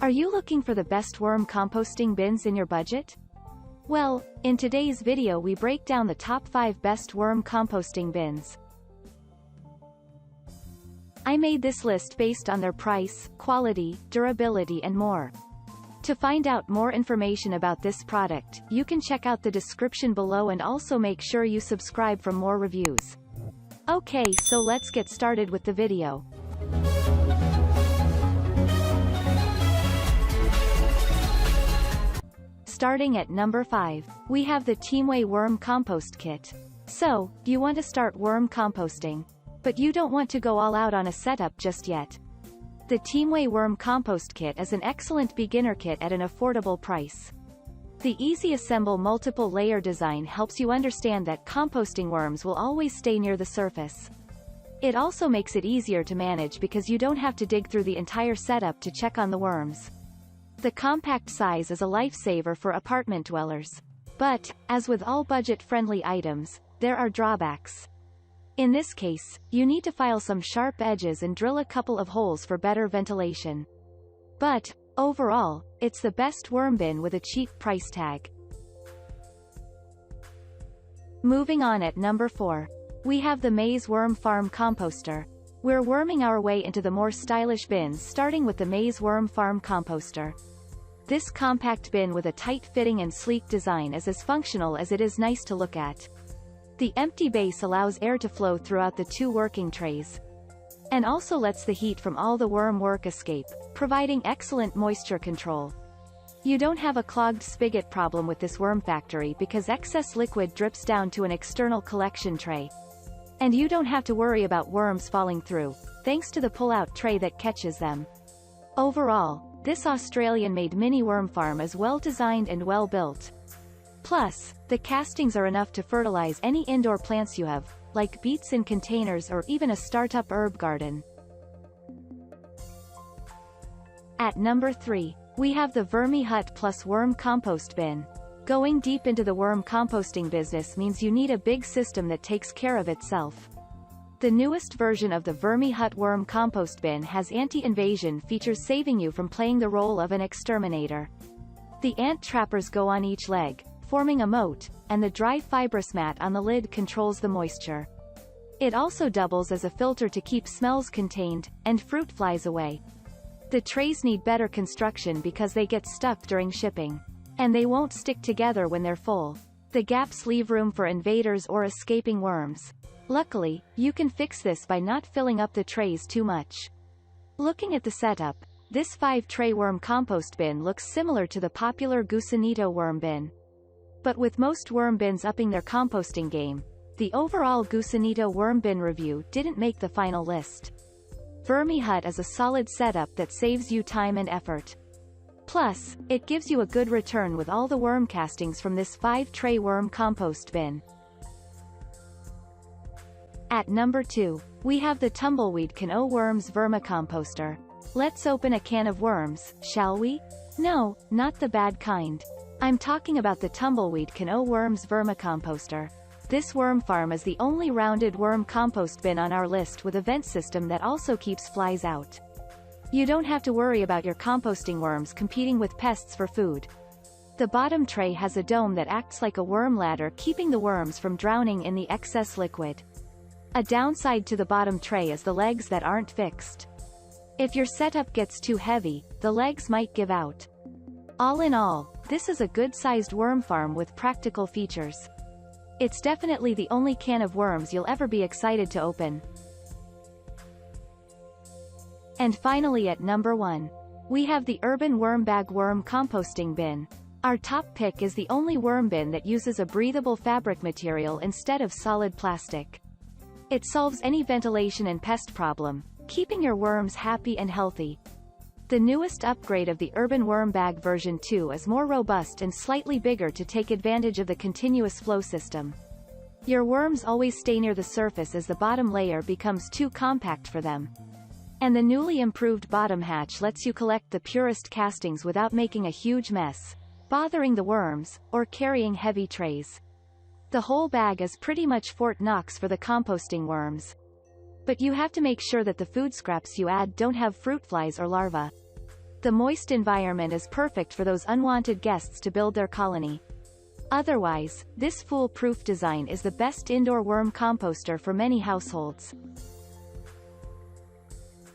Are you looking for the best worm composting bins in your budget? Well, in today's video we break down the top 5 best worm composting bins. I made this list based on their price, quality, durability and more. To find out more information about this product, you can check out the description below and also make sure you subscribe for more reviews. Okay, so let's get started with the video. Starting at number 5, we have the Teamway Worm Compost Kit. So, you want to start worm composting, but you don't want to go all out on a setup just yet. The Teamway Worm Compost Kit is an excellent beginner kit at an affordable price. The easy assemble multiple layer design helps you understand that composting worms will always stay near the surface. It also makes it easier to manage because you don't have to dig through the entire setup to check on the worms. The compact size is a lifesaver for apartment dwellers. But, as with all budget-friendly items, there are drawbacks. In this case, you need to file some sharp edges and drill a couple of holes for better ventilation. But, overall, it's the best worm bin with a cheap price tag. Moving on at number 4. We have the Maize Worm Farm Composter. We're worming our way into the more stylish bins starting with the Maize Worm Farm Composter. This compact bin with a tight-fitting and sleek design is as functional as it is nice to look at. The empty base allows air to flow throughout the 2 working trays, and also lets the heat from all the worm work escape, providing excellent moisture control. You don't have a clogged spigot problem with this worm factory because excess liquid drips down to an external collection tray. And you don't have to worry about worms falling through, thanks to the pull-out tray that catches them. Overall, this Australian-made mini worm farm is well-designed and well-built. Plus, the castings are enough to fertilize any indoor plants you have, like beets in containers or even a startup herb garden. At number 3, we have the Vermi Hut Plus Worm Compost Bin. Going deep into the worm composting business means you need a big system that takes care of itself. The newest version of the Vermi Hut Worm Compost Bin has anti-invasion features, saving you from playing the role of an exterminator. The ant trappers go on each leg, forming a moat, and the dry fibrous mat on the lid controls the moisture. It also doubles as a filter to keep smells contained, and fruit flies away. The trays need better construction because they get stuck during shipping. And they won't stick together when they're full. The gaps leave room for invaders or escaping worms. Luckily, you can fix this by not filling up the trays too much. Looking at the setup, this 5-tray worm compost bin looks similar to the popular Gusanito worm bin. But with most worm bins upping their composting game, the overall Gusanito worm bin review didn't make the final list. VermiHut is a solid setup that saves you time and effort. Plus, it gives you a good return with all the worm castings from this 5-tray worm compost bin. At number 2, we have the Tumbleweed Canoe Worms Vermicomposter. Let's open a can of worms, shall we? No, not the bad kind. I'm talking about the Tumbleweed Canoe Worms Vermicomposter. This worm farm is the only rounded worm compost bin on our list with a vent system that also keeps flies out. You don't have to worry about your composting worms competing with pests for food. The bottom tray has a dome that acts like a worm ladder, keeping the worms from drowning in the excess liquid. A downside to the bottom tray is the legs that aren't fixed. If your setup gets too heavy, the legs might give out. All in all, this is a good-sized worm farm with practical features. It's definitely the only can of worms you'll ever be excited to open. And finally at number 1, we have the Urban Worm Bag Worm Composting Bin. Our top pick is the only worm bin that uses a breathable fabric material instead of solid plastic. It solves any ventilation and pest problem, keeping your worms happy and healthy. The newest upgrade of the Urban Worm Bag version 2 is more robust and slightly bigger to take advantage of the continuous flow system. Your worms always stay near the surface as the bottom layer becomes too compact for them. And the newly improved bottom hatch lets you collect the purest castings without making a huge mess, bothering the worms, or carrying heavy trays. The whole bag is pretty much Fort Knox for the composting worms. But you have to make sure that the food scraps you add don't have fruit flies or larvae. the moist environment is perfect for those unwanted guests to build their colony. Otherwise, this foolproof design is the best indoor worm composter for many households.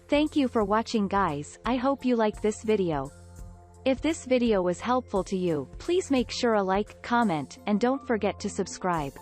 Thank you for watching, guys. I hope you like this video. If this video was helpful to you, please make sure a like, comment, and don't forget to subscribe.